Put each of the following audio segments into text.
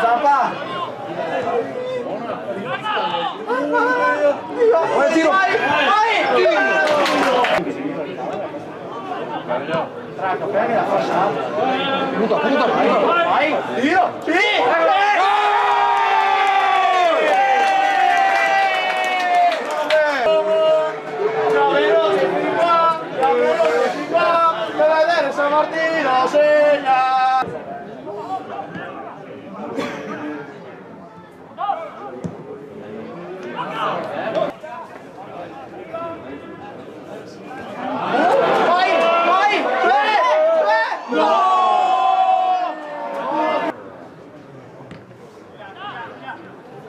Zapa. Buen tiro. Traca, pega a faixa. Punta, vai. Tiro. San Martino segna. Vai! No!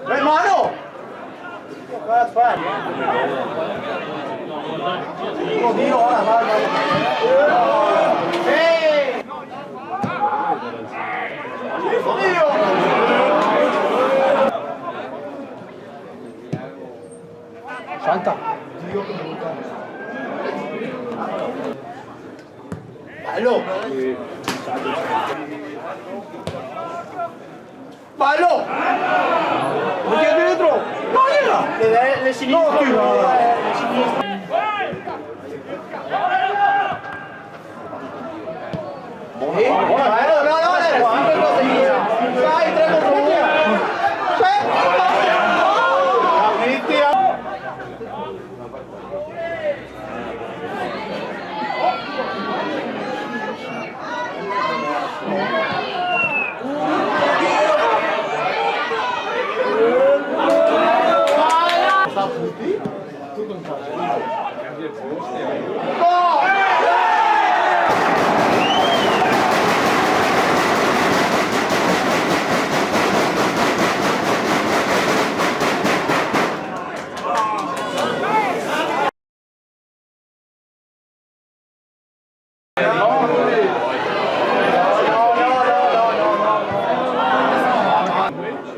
Hermano! Guarda, fai. Oddio, ora vai. Salta. Ballo. Ballo. Lo tiene dentro. No, le sinistre.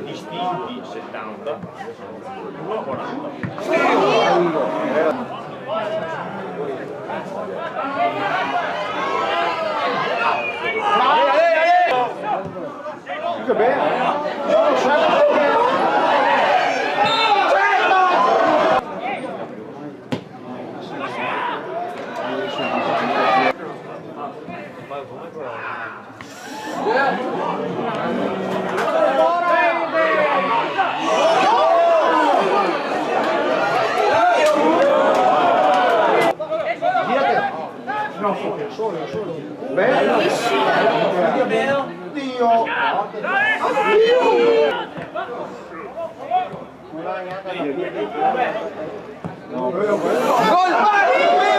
Distinti 70, 1,40. Che bene! No, solo. Bene. Dio. Gol!